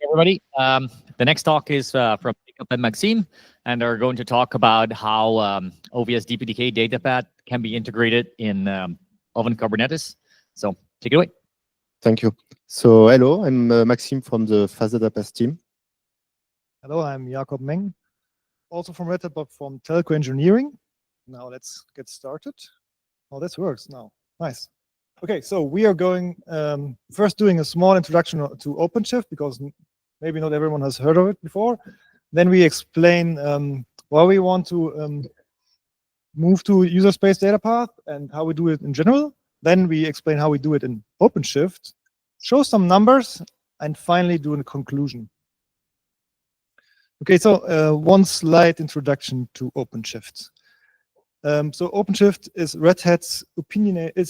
everybody. The next talk is from Jacob and Maxime, and they're going to talk about how OVS DPDK Datapath can be integrated in OVN Kubernetes. So take it away. Thank you. So hello, I'm Maxime from the Fast Datapaths team. Hello, I'm Jakob Meng, also from Red Hat, but from telco engineering. Now let's get started. Oh, this works now. Nice. Okay, so we are going first doing a small introduction to OpenShift, because maybe not everyone has heard of it before. Then we explain why we want to move to Userspace Datapath and how we do it in general. Then we explain how we do it in OpenShift, show some numbers, and finally do a conclusion. Okay, so one slide introduction to OpenShift. So OpenShift is Red Hat's opinionated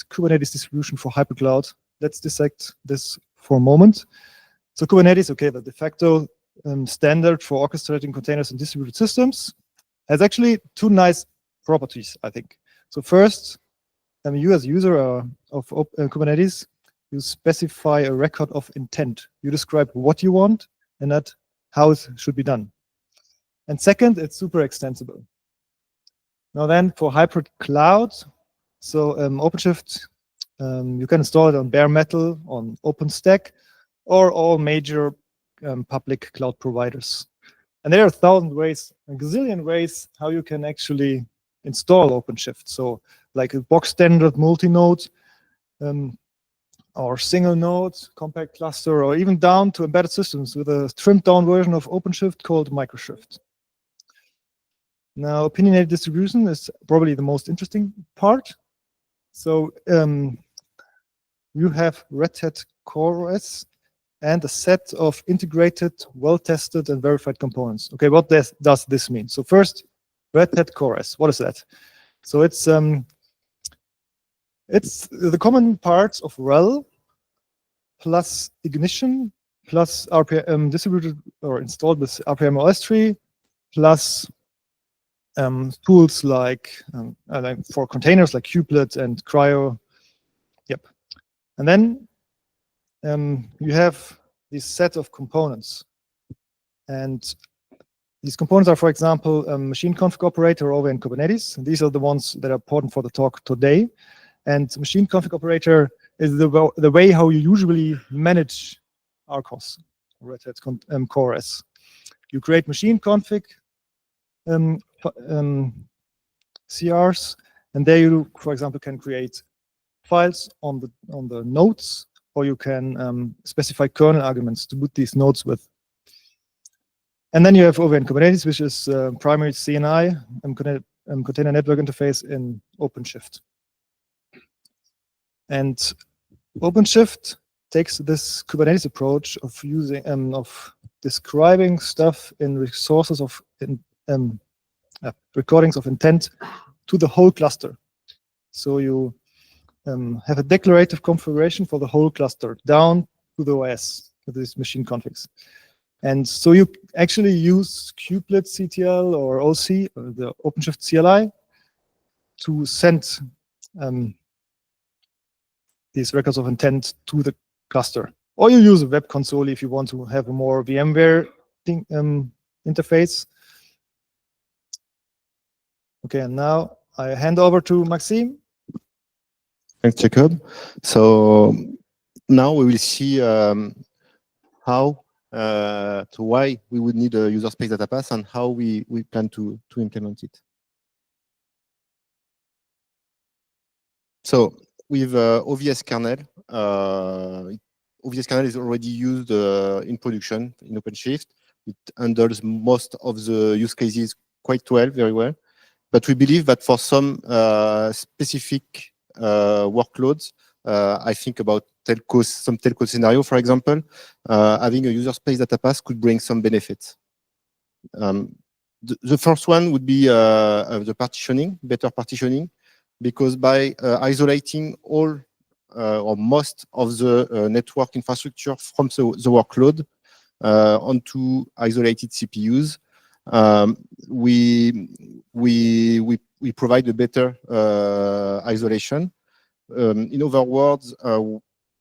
Kubernetes distribution for hypercloud. Let's dissect this for a moment. So Kubernetes, okay, the de facto standard for orchestrating containers and distributed systems, has actually two nice properties, I think. So first, you as user of Kubernetes, you specify a record of intent. You describe what you want and not how it should be done. And second, it's super extensible. Now then, for hybrid cloud, so OpenShift, you can install it on bare metal, on OpenStack, or all major public cloud providers. And there are 1,000 ways, a gazillion ways, how you can actually install OpenShift. So like a box standard multi-node, or single node, compact cluster, or even down to embedded systems with a trimmed down version of OpenShift called Microshift. Now, opinionated distribution is probably the most interesting part. So you have Red Hat CoreOS and a set of integrated, well-tested, and verified components. Okay, what does this mean? So first, Red Hat CoreOS. What is that? So it's the common parts of RHEL plus Ignition plus RPM distributed or installed with RPM OS tree plus tools like for containers like Kubelet and Cryo. Yep. And then you have this set of components. And these components are, for example, machine config operator over in Kubernetes. And these are the ones that are important for the talk today. And machine config operator is the way how you usually manage RCOS, Red Hat CoreOS. You create machine config CRs, and there you, for example, can create files on the nodes, or you can specify kernel arguments to boot these nodes with. And then you have OVN Kubernetes, which is primary CNI and container network interface in OpenShift. And OpenShift takes this Kubernetes approach of using of describing stuff in resources of recordings of intent to the whole cluster. So you have a declarative configuration for the whole cluster down to the OS with these machine configs. And so you actually use Kubelet CTL or OC, or the OpenShift CLI, to send these records of intent to the cluster. Or you use a web console if you want to have a more VMware interface. Okay, and now I hand over to Maxime. Thanks, Jacob. So now we will see how why we would need a user space datapath and how we plan to implement it. So with OVS kernel, OVS kernel is already used in production in OpenShift. It handles most of the use cases quite well, very well. But we believe that for some specific workloads, I think about telcos, some telco scenario, for example, having a user space datapath could bring some benefits. The first one would be the partitioning, better partitioning, because by isolating all or most of the network infrastructure from the workload onto isolated CPUs, we provide a better isolation. In other words,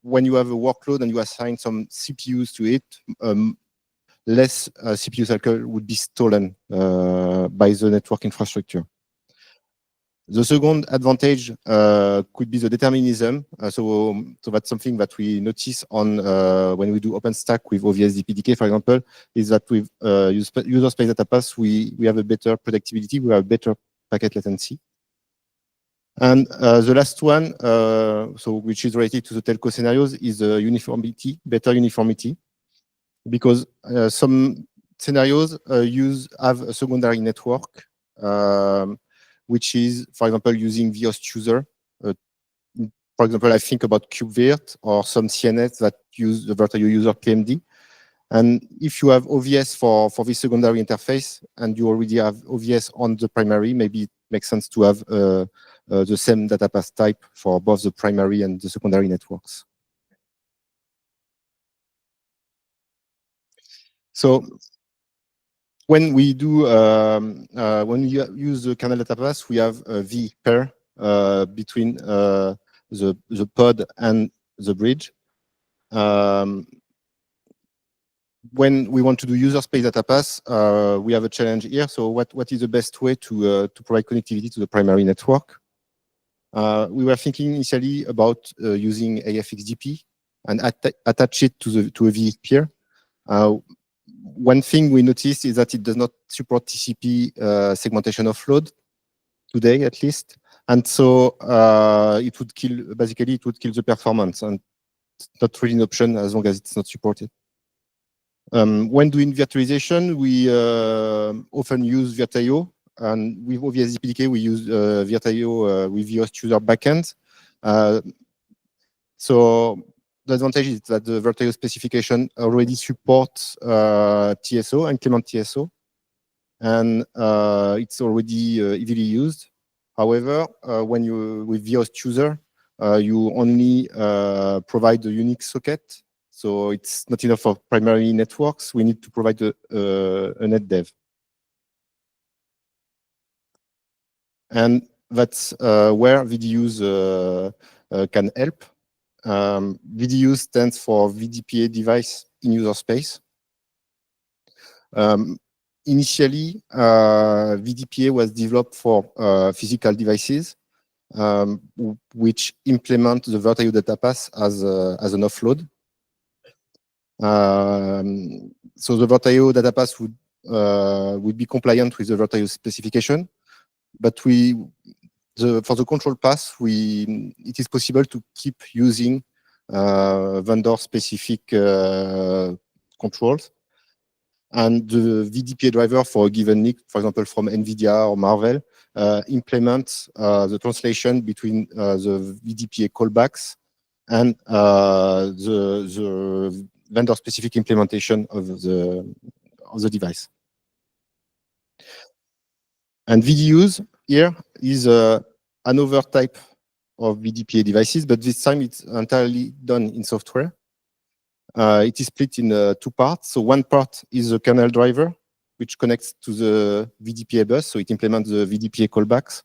when you have a workload and you assign some CPUs to it, less CPU cycle would be stolen by the network infrastructure. The second advantage could be the determinism. So that's something that we notice on when we do OpenStack with OVS DPDK, for example, is that with Userspace Datapaths, we have a better predictability, we have better packet latency. And the last one, which is related to the telco scenarios, is uniformity, better uniformity, because some scenarios have a secondary network, which is, for example, using vSwitch. For example, I think about KubeVirt or some CNS that use the virtual user PMD. And if you have OVS for this secondary interface and you already have OVS on the primary, maybe it makes sense to have the same datapath type for both the primary and the secondary networks. So when we do when we use the kernel datapath, we have a V pair between the pod and the bridge. When we want to do user space datapath, we have a challenge here. So what is the best way to provide connectivity to the primary network? We were thinking initially about using AFXDP and attach it to a V peer. One thing we noticed is that it does not support TCP segmentation offload today, at least, and so it would kill the performance, and it's not really an option as long as it's not supported. When doing virtualization, we often use Virtio, and with OVS DPDK, we use Virtio with vSwitch backend. So the advantage is that the Virtio specification already supports TSO, increment TSO, and it's already easily used. However, when you with vSwitch, you only provide the Unix socket, so it's not enough for primary networks. We need to provide a netdev, and that's where VDUSE can help. VDUSE stands for VDPA device in user space. Initially, VDPA was developed for physical devices, which implement the Virtio datapath as an offload. So the Virtio datapath would be compliant with the Virtio specification, but for the control path, it is possible to keep using vendor-specific controls. And the VDPA driver for a given NIC, for example, from NVIDIA or Marvell, implements the translation between the VDPA callbacks and the vendor-specific implementation of the device. And VDUSE here is another type of VDPA devices, but this time it's entirely done in software. It is split in two parts. So one part is the kernel driver, which connects to the VDPA bus, so it implements the VDPA callbacks.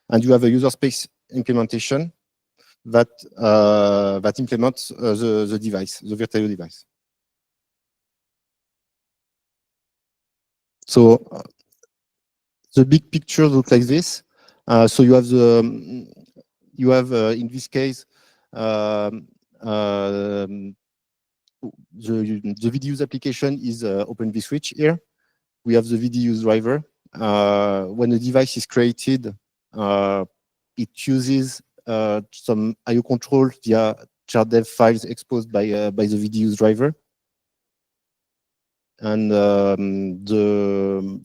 And you have a user space implementation that implements the device, the Virtio device. So the big picture looks like this. So you have in this case the VDUSE application is OpenVSwitch here. We have the VDUSE driver. When a device is created, it uses some IO control via chardev files exposed by the VDUSE driver. And the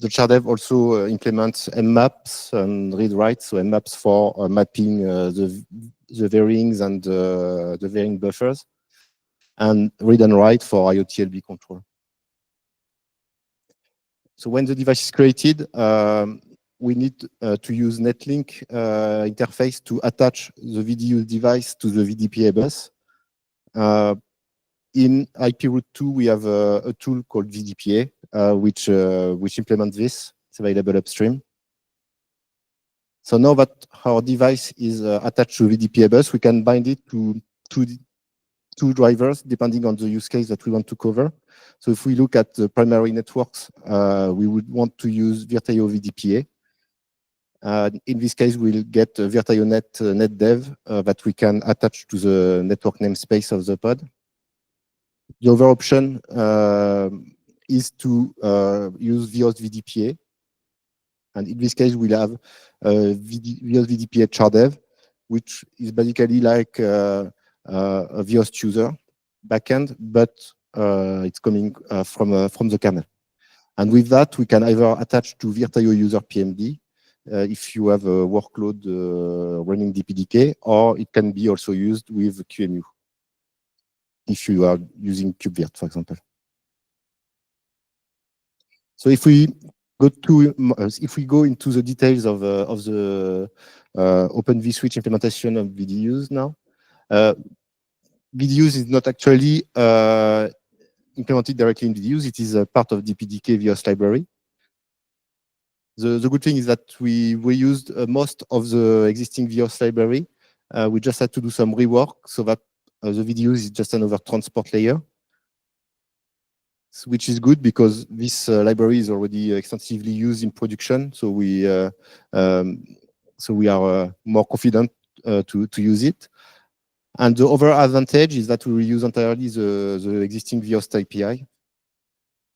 chardev also implements mmaps and read-write, so mmaps for mapping the varyings and the varying buffers, and read and write for IoTLB control. So when the device is created, we need to use Netlink interface to attach the VDUSE device to the VDPA bus. In IP route 2, we have a tool called VDPA, which implements this. It's available upstream. So now that our device is attached to VDPA bus, we can bind it to two drivers depending on the use case that we want to cover. So if we look at the primary networks, we would want to use Virtio VDPA. In this case, we'll get VirtioNet NetDev that we can attach to the network namespace of the pod. The other option is to use VIOS VDPA. And in this case, we'll have VIOS VDPA chardev, which is basically like a VIOS chooser backend, but it's coming from the kernel. And with that, we can either attach to Virtio user PMD if you have a workload running DPDK, or it can be also used with QEMU if you are using kubevirt, for example. So if we go into the details of the Open vSwitch implementation of VDUSE now, VDUSE is not actually implemented directly in VDUSE. It is a part of DPDK VIOS library. The good thing is that we reused most of the existing VIOS library. We just had to do some rework so that the VDUSE is just another transport layer, which is good because this library is already extensively used in production. So we are more confident to use it. And the other advantage is that we reuse entirely the existing VIOS API.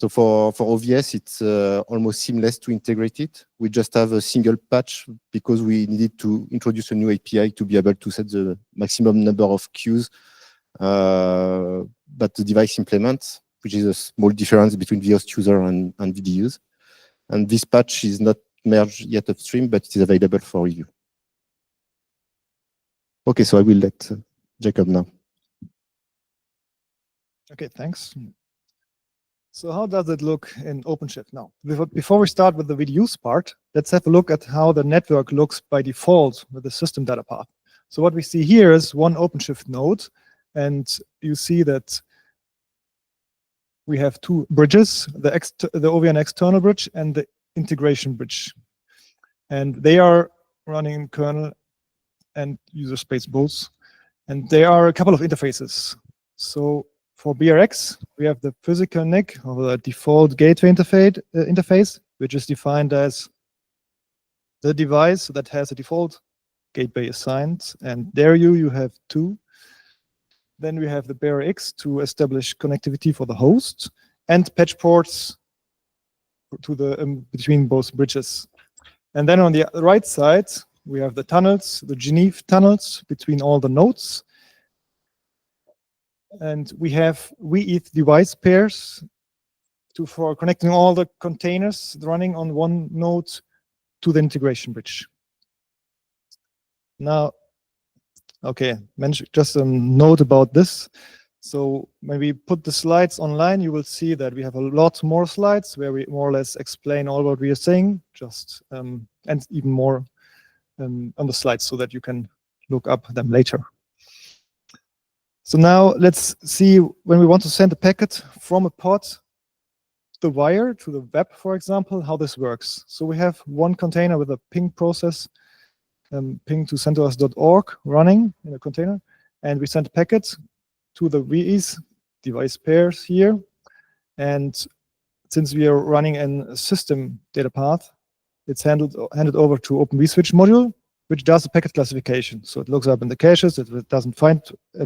So for OVS, it's almost seamless to integrate it. We just have a single patch because we needed to introduce a new API to be able to set the maximum number of queues that the device implements, which is a small difference between VIOS chooser and VDUSE. And this patch is not merged yet upstream, but it is available for review. Okay, so I will let Jacob now. Okay, thanks. So how does it look in OpenShift now? Before we start with the VDUSE part, let's have a look at how the network looks by default with the system data path. So what we see here is one OpenShift node, and you see that we have two bridges, the OVN external bridge and the integration bridge. And they are running in kernel and Userspace both. And there are a couple of interfaces. So for BRX, we have the physical NIC, or the default gateway interface, which is defined as the device that has a default gateway assigned. And there you have two. Then we have the BRX to establish connectivity for the host and patch ports to the between both bridges. And then on the right side, we have the tunnels, the Geneve tunnels between all the nodes. And we have vETH device pairs for connecting all the containers running on one node to the integration bridge. Now, okay, just a note about this. So when we put the slides online, you will see that we have a lot more slides where we more or less explain all what we are saying, just and even more on the slides so that you can look up them later. So now let's see when we want to send a packet from a pod, the wire to the web, for example, how this works. So we have one container with a ping process, ping to CentOS.org running in a container, and we send a packet to the vETH device pairs here. And since we are running a system data path, it's handed over to Open vSwitch module, which does the packet classification. So it looks up in the caches, it doesn't find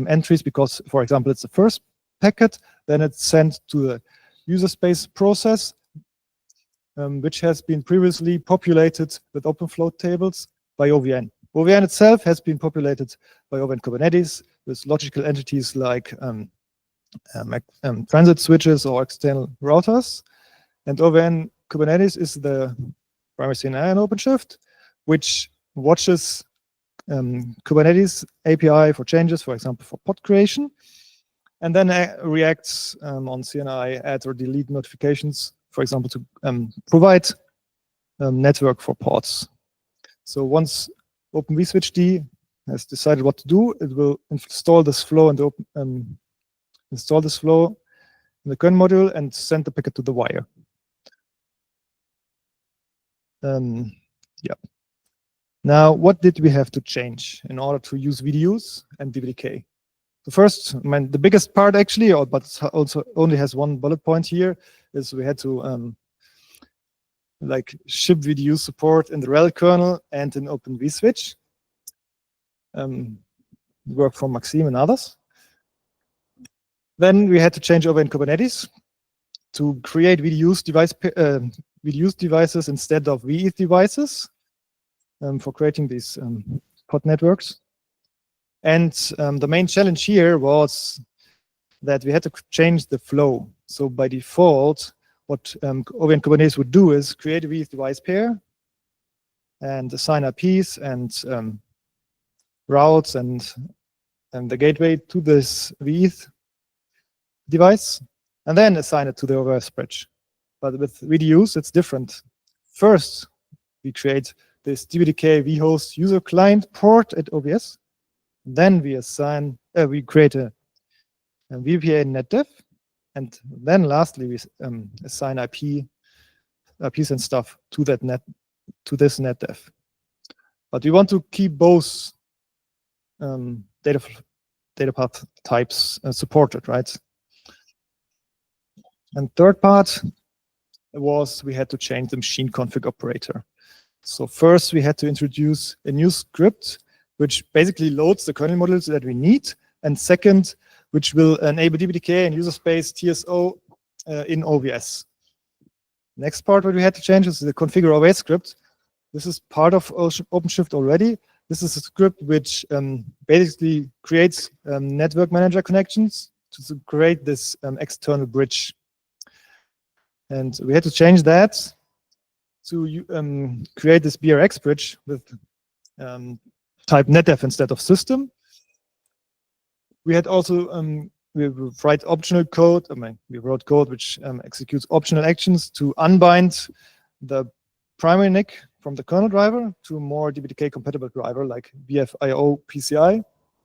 entries because, for example, it's the first packet, then it's sent to the Userspace process, which has been previously populated with OpenFlow tables by OVN. OVN itself has been populated by OVN Kubernetes with logical entities like transit switches or external routers. And OVN Kubernetes is the primary CNI in OpenShift, which watches Kubernetes API for changes, for example, for pod creation, and then reacts on CNI add or delete notifications, for example, to provide network for pods. So once Open vSwitch D has decided what to do, it will install this flow and install this flow in the kernel module and send the packet to the wire. Yeah. Now, what did we have to change in order to use VDUSE and DPDK? The first, the biggest part actually, but also only has one bullet point here, is we had to like ship VDUSE support in the RHEL kernel and in Open vSwitch. Work from Maxime and others. Then we had to change over in Kubernetes to create VDUSE devices instead of vETH devices for creating these pod networks. And the main challenge here was that we had to change the flow. So by default, what OVN Kubernetes would do is create a vETH device pair and assign IPs and routes and the gateway to this vETH device, and then assign it to the OVS bridge. But with VDUSE, it's different. First, we create this DPDK vhost user client port at OVS. Then we assign, we create a VPA netdev, and then lastly we assign IPs and stuff to that this netdev. But we want to keep both datapath types supported, right? And third part was we had to change the machine config operator. So first we had to introduce a new script which basically loads the kernel modules that we need, and second, which will enable DPDK and Userspace TSO in OVS. Next part what we had to change is the configure OVS script. This is part of OpenShift already. This is a script which basically creates network manager connections to create this external bridge. And we had to change that to create this BRX bridge with type netdev instead of system. We had also we write optional code. We wrote code which executes optional actions to unbind the primary NIC from the kernel driver to a more DPDK compatible driver like VFIO PCI,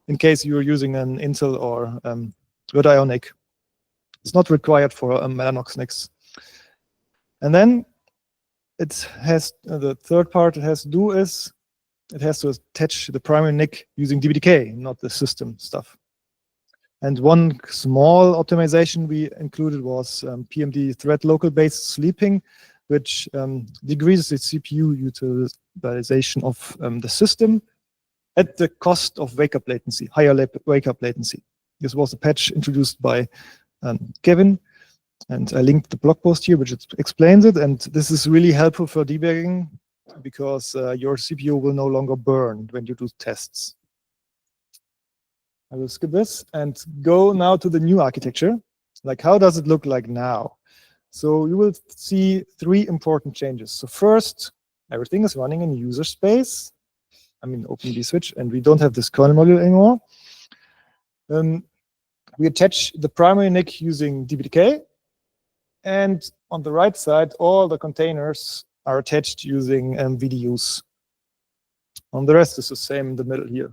in case you're using an Intel or VirtIO NIC. It's not required for Mellanox NICs. And then it has the third part it has to do is it has to attach the primary NIC using DPDK, not the system stuff. And one small optimization we included was PMD thread local based sleeping, which decreases the CPU utilization of the system at the cost of wake-up latency, higher wake-up latency. This was a patch introduced by Kevin, and I linked the blog post here, which explains it. And this is really helpful for debugging because your CPU will no longer burn when you do tests. I will skip this and go now to the new architecture. Like, how does it look like now? So you will see three important changes. So first, everything is running in Userspace. Open vSwitch, and we don't have this kernel module anymore. We attach the primary NIC using DPDK, and on the right side, all the containers are attached using VDUSE. On the rest is the same in the middle here,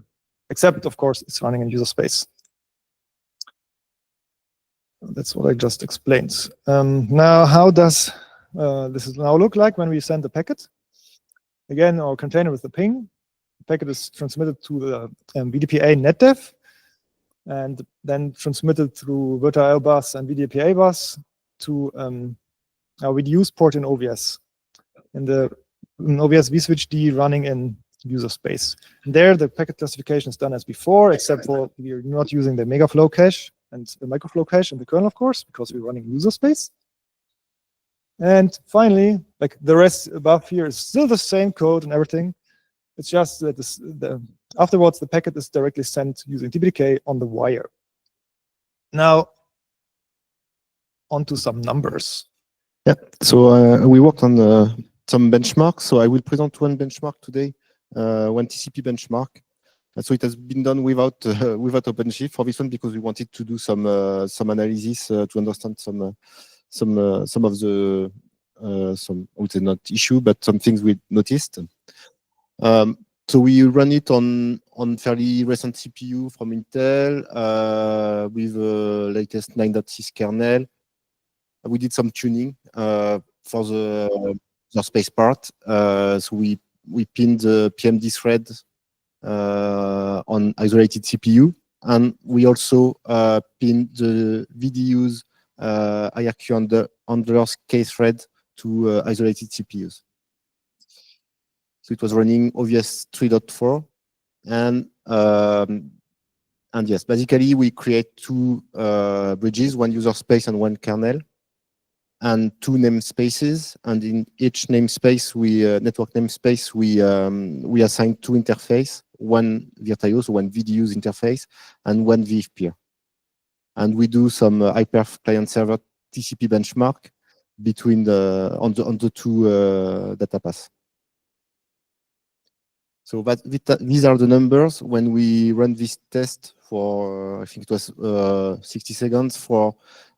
except of course it's running in Userspace. That's what I just explained. Now, how does this now look like when we send the packet? Again, our container with the ping. The packet is transmitted to the VDPA netdev, and then transmitted through VirtIO bus and VDPA bus to our VDUSE port in OVS. In the OVS vSwitch D running in Userspace. And there, the packet classification is done as before, except for we're not using the megaflow cache and the microflow cache in the kernel, of course, because we're running Userspace. And finally, like the rest above here is still the same code and everything. It's just that afterwards, the packet is directly sent using DPDK on the wire. Now, onto some numbers. Yeah, so we worked on some benchmarks. So I will present one benchmark today, one TCP benchmark. So it has been done without OpenShift for this one because we wanted to do some analysis to understand some of the I would say not issue, but some things we noticed. So we run it on fairly recent CPU from Intel with the latest 9.6 kernel. We did some tuning for the space part. So we pinned the PMD thread on isolated CPU and we also pin the VDUSE IRQ handlers K-thread to isolated CPUs. So it was running OVS 3.4, and yes, basically we create two bridges, one user space and one kernel, and two namespaces. And in each namespace, network namespace, we assign two interface, one VRTIO, so one VDUSE interface, and one VF peer. And we do some hyperf client server TCP benchmark between on the two datapaths. So these are the numbers when we run this test for, I think it was 60 seconds from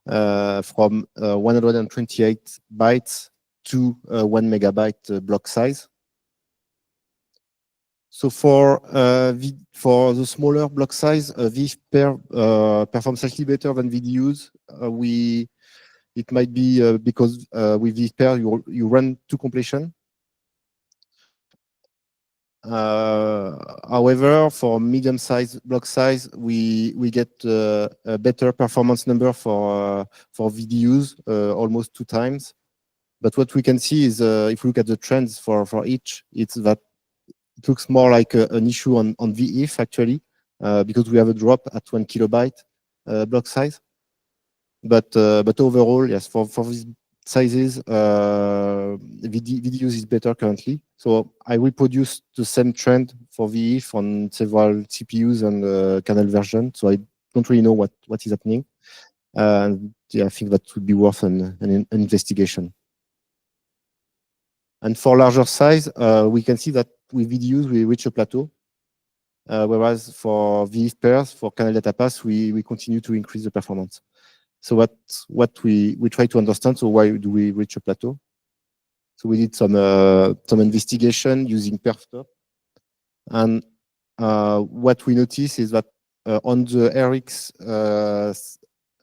128 bytes to 1 megabyte block size. So for the smaller block size, VF pair performs slightly better than VDUSE. It might be because with VF pair you run to completion. However, for medium-sized block size, we get a better performance number for VDUs, almost 2 times. But what we can see is, if we look at the trends for each, it's that it looks more like an issue on VIF actually, because we have a drop at 1 kilobyte block size. But overall, yes, for these sizes, VDUSE is better currently. So I reproduced the same trend for VIF on several CPUs and kernel version. So I don't really know what is happening. And yeah, I think that would be worth an investigation. And for larger size, we can see that with VDUSE we reach a plateau, whereas for VF pairs, for kernel datapaths, we continue to increase the performance. So what we try to understand, so why do we reach a plateau? So we did some investigation using perfstop, and what we notice is that on the RX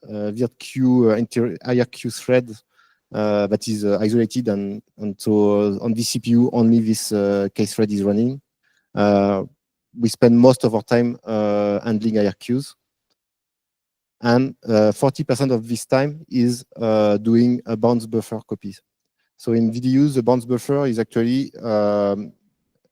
VRQ IRQ thread that is isolated, and so on this CPU only this case thread is running. We spend most of our time handling IRQs. And 40% of this time is doing a bounce buffer copies. So in VDUSE, the bounce buffer is actually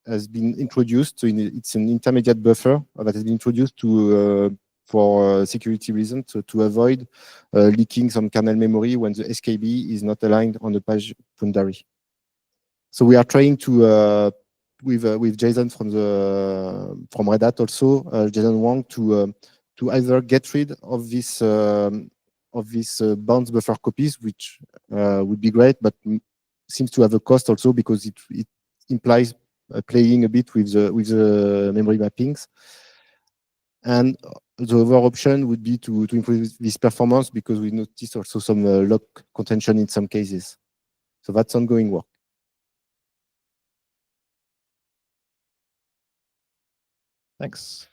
has been introduced. So it's an intermediate buffer that has been introduced to for security reasons, so to avoid leaking some kernel memory when the SKB is not aligned on the page boundary. So we are trying to with Jason from Red Hat also, Jason Wang, to either get rid of this bounce buffer copies, which would be great, but seems to have a cost also because it implies playing a bit with the memory mappings. And the other option would be to improve this performance, because we noticed also some lock contention in some cases. So that's ongoing work. Thanks.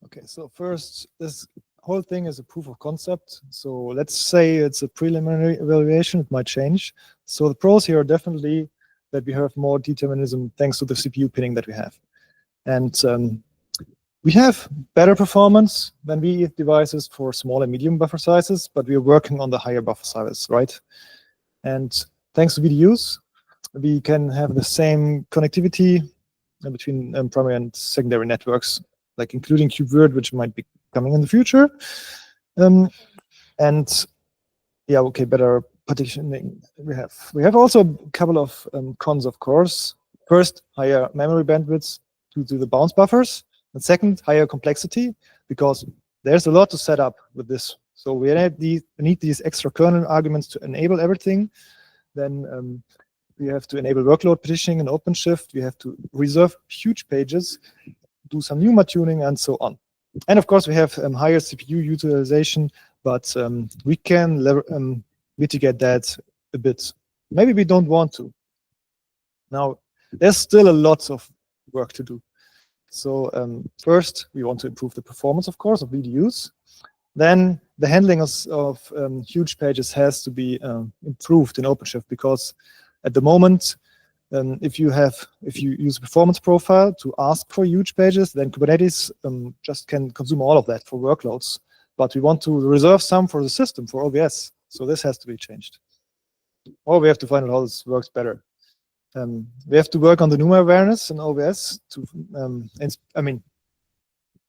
Okay, so first, this whole thing is a proof of concept. So let's say it's a preliminary evaluation, it might change. So the pros here are definitely that we have more determinism thanks to the CPU pinning that we have. And we have better performance than VEF devices for small and medium buffer sizes, but we are working on the higher buffer sizes, right? And thanks to VDUSE, we can have the same connectivity between primary and secondary networks, like including KubeVirt, which might be coming in the future. And yeah, okay, better partitioning we have. We have also a couple of cons, of course. First, higher memory bandwidths due to the bounce buffers. And second, higher complexity, because there's a lot to set up with this. So we need these extra kernel arguments to enable everything. Then we have to enable workload partitioning in OpenShift. We have to reserve huge pages, do some NUMA tuning, and so on. And of course, we have higher CPU utilization, but we can mitigate that a bit. Maybe we don't want to. Now, there's still a lot of work to do. So first, we want to improve the performance, of course, of VDUs. Then the handling of huge pages has to be improved in OpenShift, because at the moment, If you use a performance profile to ask for huge pages, then Kubernetes just can consume all of that for workloads. But we want to reserve some for the system, for OVS. So this has to be changed. Or we have to find out how this works better. We have to work on the NUMA awareness in OVS to,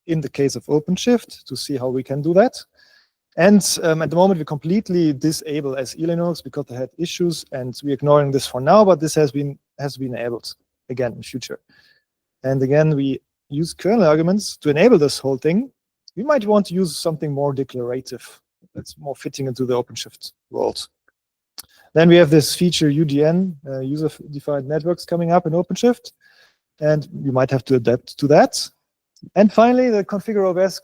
in the case of OpenShift, to see how we can do that. And at the moment, we completely disable SE Linux because they had issues, and we're ignoring this for now, but this has been enabled again in future. And again, we use kernel arguments to enable this whole thing. We might want to use something more declarative that's more fitting into the OpenShift world. Then we have this feature UDN, user-defined networks, coming up in OpenShift, and you might have to adapt to that. And finally, the configure OVS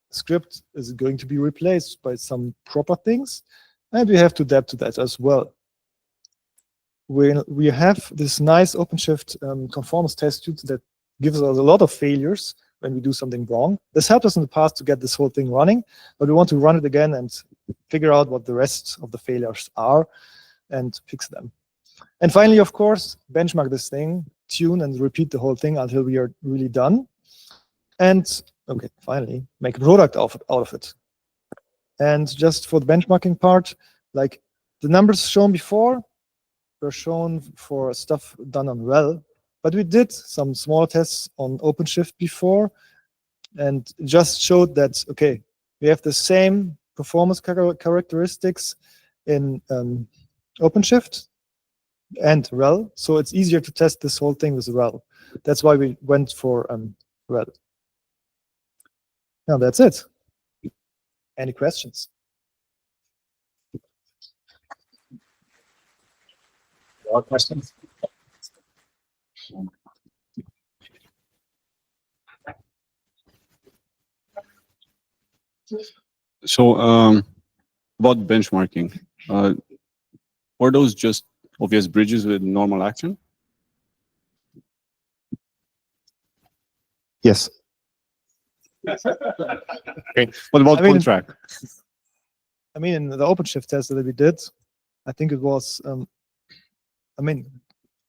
script is going to be replaced by some proper things, and we have to adapt to that as well. We have this nice OpenShift conformance test suite that gives us a lot of failures when we do something wrong. This helped us in the past to get this whole thing running, but we want to run it again and figure out what the rest of the failures are and fix them. And finally, of course, benchmark this thing, tune and repeat the whole thing until we are really done. And okay, finally, make a product out of it. And just for the benchmarking part, like the numbers shown before were shown for stuff done on RHEL, but we did some small tests on OpenShift before, and just showed that, okay, we have the same performance characteristics in OpenShift and RHEL, so it's easier to test this whole thing with RHEL. That's why we went for RHEL. Now that's it. Any questions? More questions? So about benchmarking, were those just obvious bridges with normal action? Yes. Okay. What about contract? I mean, in the OpenShift test that we did, I think it was,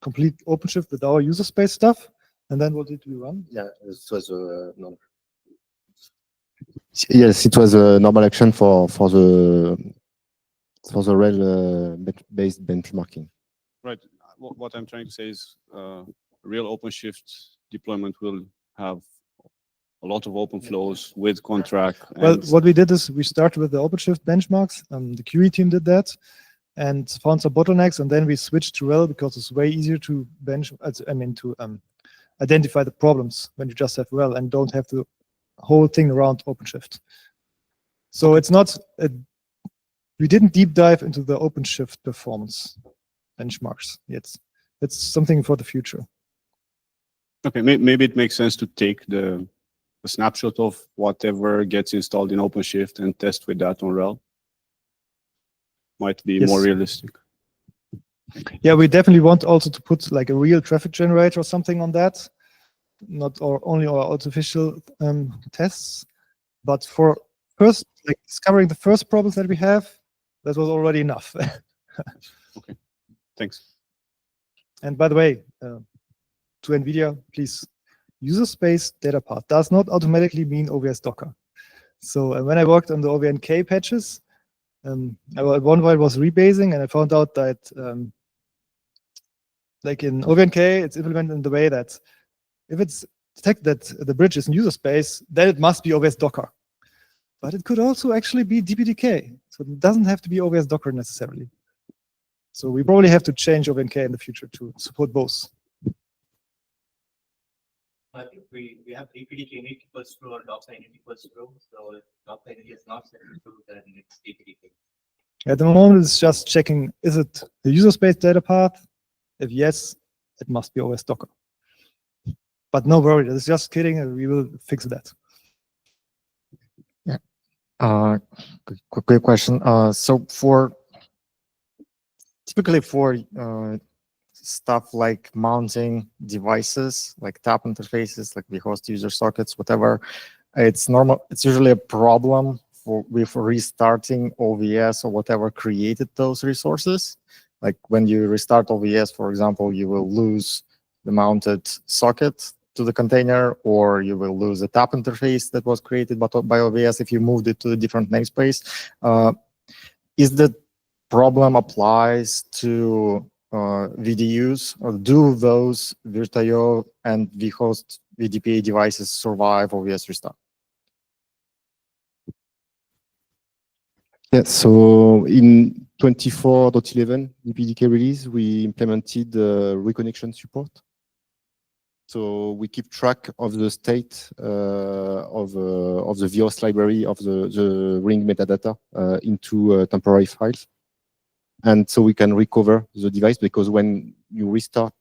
complete OpenShift with our user space stuff. And then what did we run? Yeah, it was yes, it was a normal action for the RHEL-based benchmarking. Right. What I'm trying to say is real OpenShift deployment will have a lot of open flows with contract. Well, what we did is we started with the OpenShift benchmarks. The QE team did that and found some bottlenecks, and then we switched to RHEL because it's way easier to identify the problems when you just have RHEL and don't have the whole thing around OpenShift. So it's not we didn't deep dive into the OpenShift performance benchmarks yet. It's something for the future. Okay, maybe it makes sense to take the snapshot of whatever gets installed in OpenShift and test with that on RHEL. Might be more realistic. Yeah, we definitely want also to put like a real traffic generator or something on that, not only our artificial tests, but for first, like discovering the first problems that we have, that was already enough. Okay, thanks. And by the way, to NVIDIA, please, Userspace Datapath does not automatically mean OVS Docker. So when I worked on the OVN-K patches, at one point was rebasing, and I found out that like in OVN-K, it's implemented in the way that if it's detected that the bridge is in user space, then it must be OVS Docker. But it could also actually be DPDK. So it doesn't have to be OVS Docker necessarily. So we probably have to change OVN-K in the future to support both. I think we have DPDK init equals true or docs init equals true. So if docs init is not set to true, then it's DPDK. At the moment, it's just checking, is it the user space data path? If yes, it must be OVS Docker. But no worry, it's just kidding, and we will fix that. Yeah. Quick question. So typically for stuff like mounting devices, like tap interfaces, like vHost user sockets, whatever, it's normal. It's usually a problem with restarting OVS or whatever created those resources. Like when you restart OVS, for example, you will lose the mounted socket to the container, or you will lose a tap interface that was created by OVS if you moved it to a different namespace. Is the problem applies to VDUs, or do those Virtio and vhost VDPA devices survive OVS restart? Yeah, so in 24.11 DPDK release, we implemented reconnection support. So we keep track of the state of the vHost library of the ring metadata into temporary files. And so we can recover the device, because when you restart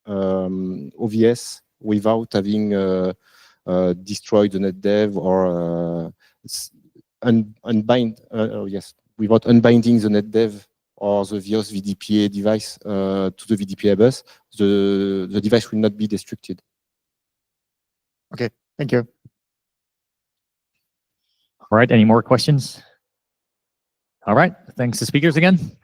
OVS without having destroyed the netdev or without unbinding the netdev or the vHost VDPA device to the VDPA bus, the device will not be destructed. Okay, thank you. All right, any more questions? All right, thanks to speakers again.